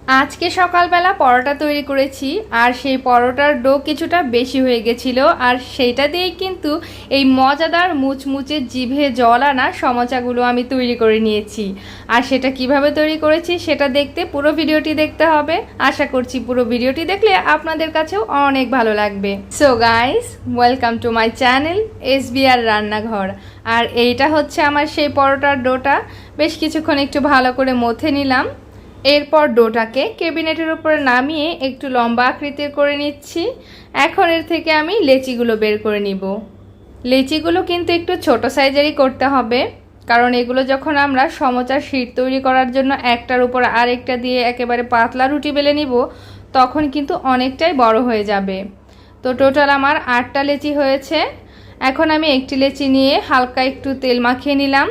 আজকে সকালবেলা পরোটা তৈরি করেছি আর সেই পরোটার ডো কিছুটা বেশি হয়ে গেছিল আর সেইটা দিয়েই কিন্তু এই মজাদার মুচমুচে জিভে জল আনা সমোসাগুলো আমি তৈরি করে নিয়েছি। আর সেটা কিভাবে তৈরি করেছি সেটা দেখতে পুরো ভিডিওটি দেখতে হবে। আশা করছি পুরো ভিডিওটি দেখলে আপনাদের কাছেও অনেক ভালো লাগবে। So guys, welcome to my channel SBR রান্নাঘর। আর এইটা হচ্ছে আমার সেই পরোটার ডোটা। বেশ কিছুক্ষণ একটু ভালো করে মথে নিলাম। এরপর ডোটাকে ক্যাবিনেটের উপরে নামিয়ে একটু লম্বা আকৃতির করে নিচ্ছি। এখন এর থেকে আমি লেচিগুলো বের করে নিব। লেচিগুলো কিন্তু একটু ছোট সাইজেরই করতে হবে, কারণ এগুলো যখন আমরা সমোসার শীট তৈরি করার জন্য একটার উপর আরেকটা দিয়ে একেবারে পাতলা রুটি বেলে নিব, তখন কিন্তু অনেকটাই বড় হয়ে যাবে। তো টোটাল আমার 8টা লেচি হয়েছে। এখন আমি একটি লেচি নিয়ে হালকা একটু তেল মাখিয়ে নিলাম।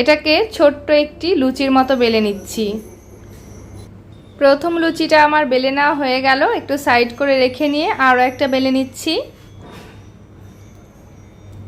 এটাকে ছোট্ট একটি লুচির মতো বেলে নিচ্ছি। প্রথম লুচিটা আমার বেলে নেওয়া হয়ে গেল। একটু সাইড করে রেখে নিয়ে আরও একটা বেলে নিচ্ছি।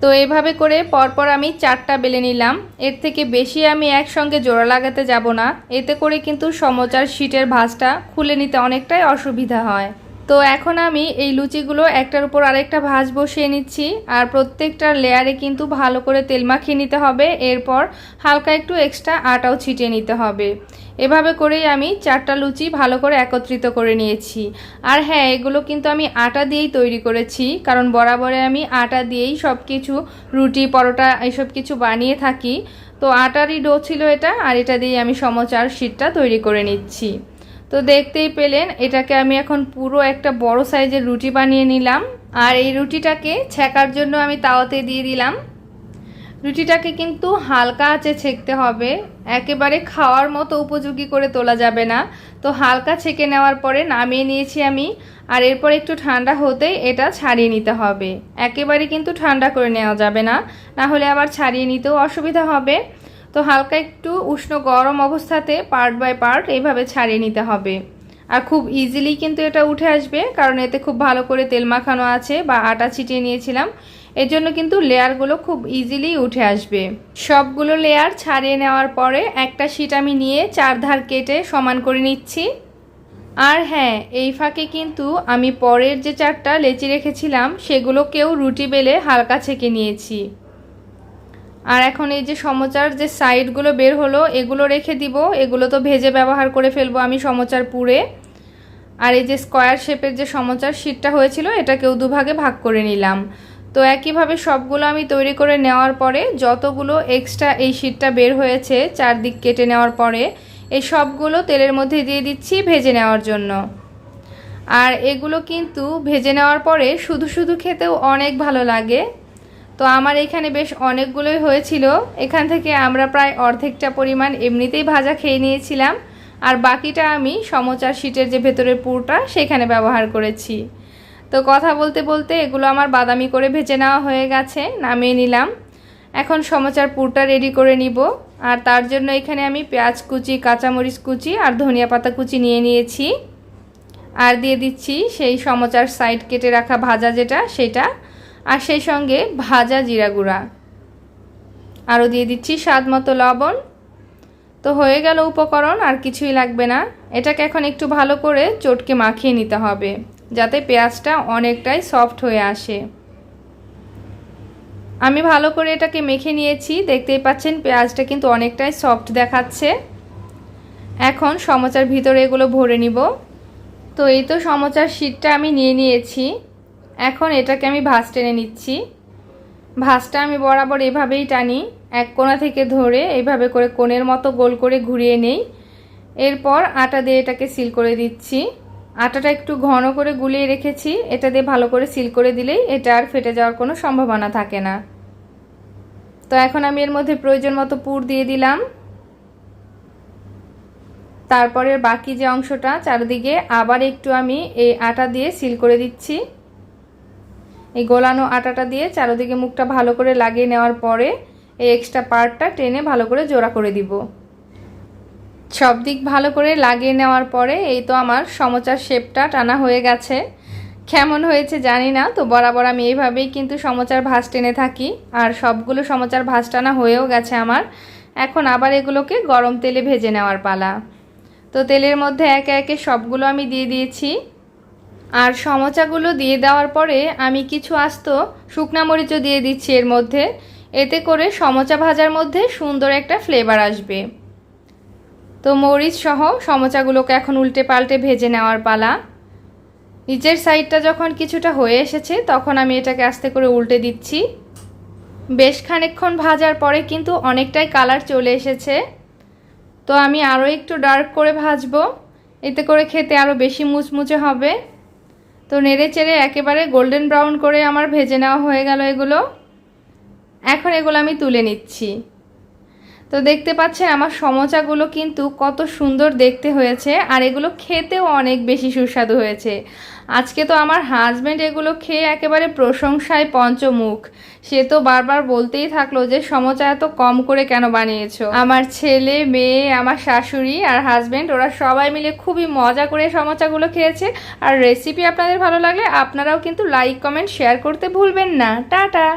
তো এইভাবে করে পরপর আমি 4টা বেলে নিলাম। এর থেকে বেশি আমি একসঙ্গে জোড়া লাগাতে যাব না, এতে করে কিন্তু সমোসার শীটের ভাঁজটা খুলে নিতে অনেকটাই অসুবিধা হয়। তো এখন আমি এই লুচিগুলো একটার উপর আরেকটা ভাঁজ বসিয়ে নিচ্ছি। আর প্রত্যেকটা লেয়ারে কিন্তু ভালো করে তেল মাখিয়ে নিতে হবে। এরপর হালকা একটু এক্সট্রা আটাও ছিটিয়ে নিতে হবে। এভাবে করেই আমি 4টা লুচি ভালো করে একত্রিত করে নিয়েছি। আর হ্যাঁ, এগুলো কিন্তু আমি আটা দিয়েই তৈরি করেছি, কারণ বরাবরে আমি আটা দিয়েই সব কিছু রুটি পরোটা এসব কিছু বানিয়ে থাকি। তো আটারই ডো ছিল এটা, আর এটা দিয়ে আমি সমোসার শীটটা তৈরি করে নিচ্ছি। তো দেখতেই পেলেন, এটাকে আমি এখন পুরো একটা বড় সাইজের রুটি বানিয়ে নিলাম। আর এই রুটিটাকে ছেঁকার জন্য আমি তাওয়াতে দিয়ে দিলাম। রুটিটাকে কিন্তু হালকা আঁচে ছেঁকতে হবে, একেবারে খাওয়ার মতো উপযোগী করে তোলা যাবে না। তো হালকা ছেঁকে নেওয়ার পরে নামিয়ে নিয়েছি আমি। আর এরপর একটু ঠান্ডা হতেই এটা ছাড়িয়ে নিতে হবে। একেবারে কিন্তু ঠান্ডা করে নেওয়া যাবে না, না হলে আবার ছাড়িয়ে নিতেও অসুবিধা হবে। তো হালকা একটু উষ্ণ গরম অবস্থাতে পার্ট বাই পার্ট এইভাবে ছাড়িয়ে নিতে হবে। আর খুব ইজিলি কিন্তু এটা উঠে আসবে, কারণ এতে খুব ভালো করে তেল মাখানো আছে বা আটা ছিটিয়ে নিয়েছিলাম। এর জন্য কিন্তু লেয়ারগুলো খুব ইজিলি উঠে আসবে। সবগুলো লেয়ার ছাড়িয়ে নেওয়ার পরে একটা শীট আমি নিয়ে 4 ধার কেটে সমান করে নিচ্ছি। আর হ্যাঁ, এই ফাঁকে কিন্তু আমি পরের যে 4টা লেচি রেখেছিলাম সেগুলোকেও রুটি বেলে হালকা ছেঁকে নিয়েছি। আর এখন এই যে সমোসার যে সাইডগুলো বের হলো এগুলো রেখে দিব। এগুলো তো ভেজে ব্যবহার করে ফেলবো আমি সমোসার পুরে। আর এই যে স্কোয়ার শেপের যে সমোসার শীটটা হয়েছিল এটাকেও দুভাগে ভাগ করে নিলাম। তো একইভাবে সবগুলো আমি তৈরি করে নেওয়ার পরে যতগুলো এক্সট্রা এই শীটটা বের হয়েছে চারদিক কেটে নেওয়ার পরে এই সবগুলো তেলের মধ্যে দিয়ে দিচ্ছি ভেজে নেওয়ার জন্য। আর এগুলো কিন্তু ভেজে নেওয়ার পরে শুধু শুধু খেতেও অনেক ভালো লাগে। তো আমার এখানে বেশ অনেকগুলোই হয়েছিল। এখান থেকে আমরা প্রায় অর্ধেকটা পরিমাণ এমনিতেই ভাজা খেয়ে নিয়েছিলাম, আর বাকিটা আমি সমোসার শীটের যে ভেতরের পুরটা সেখানে ব্যবহার করেছি। তো কথা বলতে বলতে এগুলো আমার বাদামি করে ভেজে নেওয়া হয়ে গেছে, নামিয়ে নিলাম। এখন সমোসার পুরটা রেডি করে নিব। আর তার জন্য এখানে আমি পেঁয়াজ কুচি, কাঁচামরিচ কুচি আর ধনিয়া পাতা কুচি নিয়ে নিয়েছি। আর দিয়ে দিচ্ছি সেই সমোসার সাইড কেটে রাখা ভাজা যেটা সেটা, আর সেই সঙ্গে ভাজা জিরা গুঁড়া। আরও দিয়ে দিচ্ছি স্বাদ মতো লবণ। তো হয়ে গেল উপকরণ, আর কিছুই লাগবে না। এটাকে এখন একটু ভালো করে চটকে মাখিয়ে নিতে হবে, যাতে পেঁয়াজটা অনেকটাই সফট হয়ে আসে। আমি ভালো করে এটাকে মেখে নিয়েছি, দেখতেই পাচ্ছেন পেঁয়াজটা কিন্তু অনেকটাই সফট দেখাচ্ছে। এখন সমোসার ভিতরে এগুলো ভরে নিব। তো এই তো সমোসার শীটটা আমি নিয়ে নিয়েছি। এখন এটাকে আমি ভাঁজ টেনে নিচ্ছি। ভাঁজটা আমি বরাবর এভাবেই টানি, এক কোণা থেকে ধরে এইভাবে করে কোণের মতো গোল করে ঘুরিয়ে নেই। এরপর আটা দিয়ে এটাকে সিল করে দিচ্ছি। আটাটা একটু ঘন করে গুলিয়ে রেখেছি, এটা দিয়ে ভালো করে সিল করে দিলেই এটা আর ফেটে যাওয়ার কোনো সম্ভাবনা থাকে না। তো এখন আমি এর মধ্যে প্রয়োজন মতো পুর দিয়ে দিলাম। তারপরে বাকি যে অংশটা চারিদিকে আবার একটু আমি এই আটা দিয়ে সিল করে দিচ্ছি। এই গোলানো আটাটা দিয়ে চারিদিকে মুখটা ভালো করে লাগিয়ে নেওয়ার পরে এই এক্সট্রা পার্টটা টেনে ভালো করে জোড়া করে দিব। সব দিক ভালো করে লাগিয়ে নেওয়ার পরে এই তো আমার সমোসার শেপটা টানা হয়ে গেছে। কেমন হয়েছে জানি না, তো বরাবর আমি এইভাবেই কিন্তু সমোসার ভাঁজ টেনে থাকি। আর সবগুলো সমোসার ভাঁজ টানা হয়েও গেছে আমার। এখন আবার এগুলোকে গরম তেলে ভেজে নেওয়ার পালা। তো তেলের মধ্যে একে একে সবগুলো আমি দিয়ে দিয়েছি। আর সমোচাগুলো দিয়ে দেওয়ার পরে আমি কিছু আস্ত শুকনা মরিচও দিয়ে দিচ্ছি এর মধ্যে। এতে করে সমোচা ভাজার মধ্যে সুন্দর একটা ফ্লেভার আসবে। তো মরিচ সহ সমোচাগুলোকে এখন উল্টে পাল্টে ভেজে নেওয়ার পালা। নিচের সাইডটা যখন কিছুটা হয়ে এসেছে তখন আমি এটাকে আস্তে করে উল্টে দিচ্ছি। বেশ খানিকক্ষণ ভাজার পরে কিন্তু অনেকটাই কালার চলে এসেছে। তো আমি আরও একটু ডার্ক করে ভাজবো, এতে করে খেতে আরও বেশি মুচমুচে হবে। তো নেড়ে চেড়ে একেবারে গোল্ডেন ব্রাউন করে আমার ভেজে নেওয়া হয়ে গেল এগুলো। এখন এগুলো আমি তুলে নিচ্ছি। তো দেখতে পাচ্ছেন আমার সমোচাগুলো কিন্তু কত সুন্দর দেখতে হয়েছে, আর এগুলো খেতেও অনেক বেশি সুস্বাদু হয়েছে। আজকে তো আমার হাজব্যান্ড এগুলো খেয়ে একেবারে প্রশংসায় পঞ্চমুখ। সে তো বারবার বলতেই থাকলো যে সমোচা এত কম করে কেন বানিয়েছো। আমার ছেলে, মেয়ে, আমার শাশুড়ি আর হাজব্যান্ড ওরা সবাই মিলে খুবই মজা করে সমোচাগুলো খেয়েছে। আর রেসিপি আপনাদের ভালো লাগলে আপনারাও কিন্তু লাইক, কমেন্ট, শেয়ার করতে ভুলবেন না। টাটা।